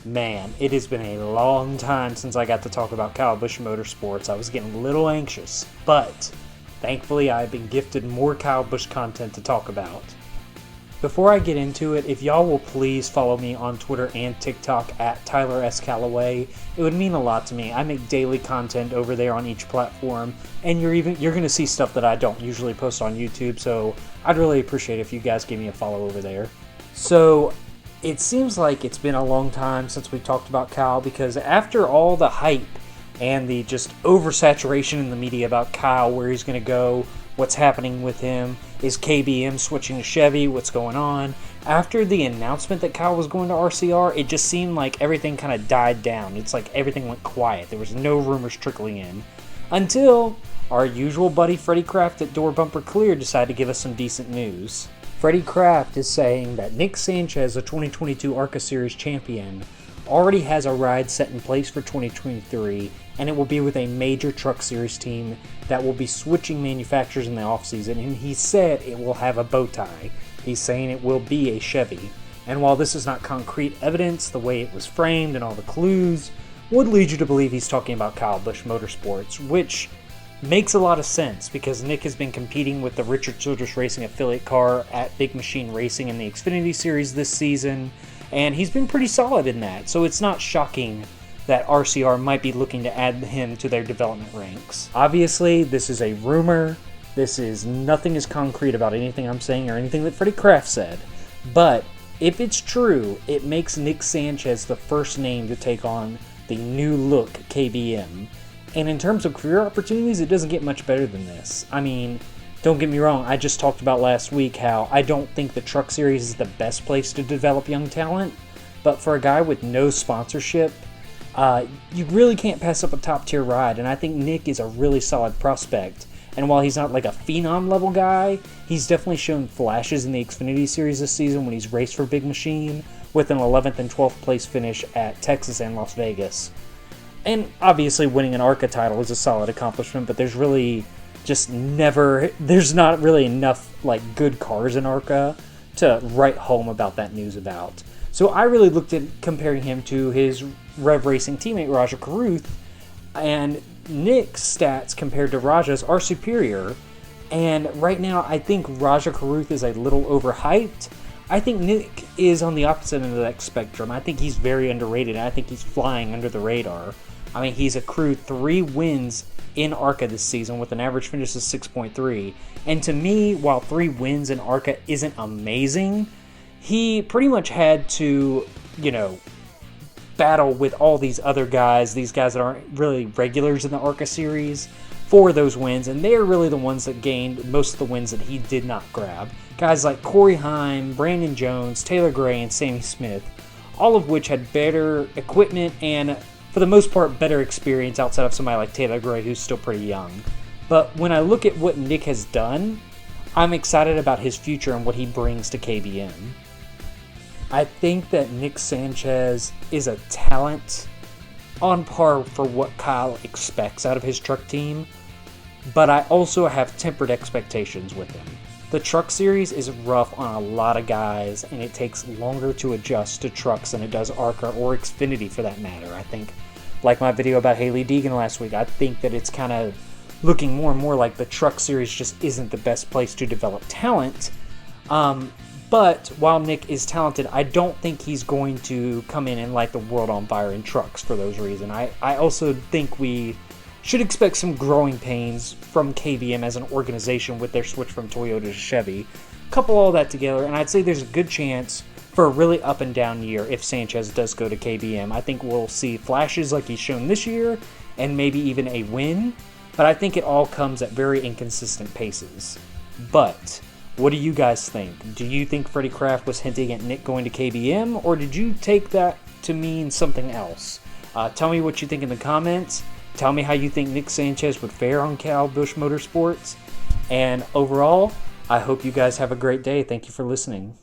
Man, it has been a long time since I got to talk about Kyle Busch Motorsports. I was getting a little anxious, but thankfully I've been gifted more Kyle Busch content to talk about. Before I get into it, if y'all will please follow me on Twitter and TikTok at Tyler S. Callaway, it would mean a lot to me. I make daily content over there on each platform, and you're going to see stuff that I don't usually post on YouTube, so I'd really appreciate it if you guys give me a follow over there. So, it seems like it's been a long time since we've talked about Kyle, because after all the hype and the just oversaturation in the media about Kyle, where he's going to go, what's happening with him, is KBM switching to Chevy, what's going on, after the announcement that Kyle was going to RCR, it just seemed like everything kind of died down. It's like everything went quiet. There was no rumors trickling in until our usual buddy Freddy Kraft at Door Bumper Clear decided to give us some decent news. Freddy Kraft is saying that Nick Sanchez, the 2022 ARCA Series champion, already has a ride set in place for 2023, and it will be with a major truck series team that will be switching manufacturers in the offseason, and he said it will have a bow tie. He's saying it will be a Chevy. And while this is not concrete evidence, the way it was framed and all the clues would lead you to believe he's talking about Kyle Busch Motorsports, which makes a lot of sense because Nick has been competing with the Richard Childress Racing affiliate car at Big Machine Racing in the Xfinity Series this season, and he's been pretty solid in that, so it's not shocking that RCR might be looking to add him to their development ranks. Obviously, this is a rumor. Nothing is concrete about anything I'm saying or anything that Freddy Kraft said, but if it's true, it makes Nick Sanchez the first name to take on the new look KBM. And in terms of career opportunities, it doesn't get much better than this. I mean, don't get me wrong, I just talked about last week how I don't think the Truck Series is the best place to develop young talent, but for a guy with no sponsorship, you really can't pass up a top-tier ride, and I think Nick is a really solid prospect. And while he's not like a phenom-level guy, he's definitely shown flashes in the Xfinity Series this season when he's raced for Big Machine, with an 11th and 12th place finish at Texas and Las Vegas. And obviously winning an ARCA title is a solid accomplishment, but there's not really enough like good cars in ARCA to write home about that news about. So I really looked at comparing him to his Rev Racing teammate Raja Carruth, and Nick's stats compared to Raja's are superior, and right now I think Raja Carruth is a little overhyped. I think Nick is on the opposite end of that spectrum. I think he's very underrated, and I think he's flying under the radar. I mean, he's accrued 3 wins in ARCA this season with an average finish of 6.3. And to me, while 3 wins in ARCA isn't amazing, he pretty much had to, battle with all these other guys, these guys that aren't really regulars in the ARCA series, for those wins. And they're really the ones that gained most of the wins that he did not grab. Guys like Corey Heim, Brandon Jones, Taylor Gray, and Sammy Smith, all of which had better equipment and, for the most part, better experience outside of somebody like Taylor Gray, who's still pretty young. But when I look at what Nick has done, I'm excited about his future and what he brings to KBM. I think that Nick Sanchez is a talent on par for what Kyle expects out of his truck team, but I also have tempered expectations with him. The Truck Series is rough on a lot of guys, and it takes longer to adjust to trucks than it does ARCA or Xfinity for that matter. I think, like my video about Hailie Deegan last week, I think that it's kind of looking more and more like the Truck Series just isn't the best place to develop talent. But while Nick is talented, I don't think he's going to come in and light the world on fire in trucks for those reasons. I also think we should expect some growing pains from KBM as an organization with their switch from Toyota to Chevy. Couple all that together, and I'd say there's a good chance for a really up and down year if Sanchez does go to KBM. I think we'll see flashes like he's shown this year, and maybe even a win, but I think it all comes at very inconsistent paces. But what do you guys think? Do you think Freddy Kraft was hinting at Nick going to KBM, or did you take that to mean something else? Tell me what you think in the comments. Tell me how you think Nick Sanchez would fare on Kyle Busch Motorsports. And overall, I hope you guys have a great day. Thank you for listening.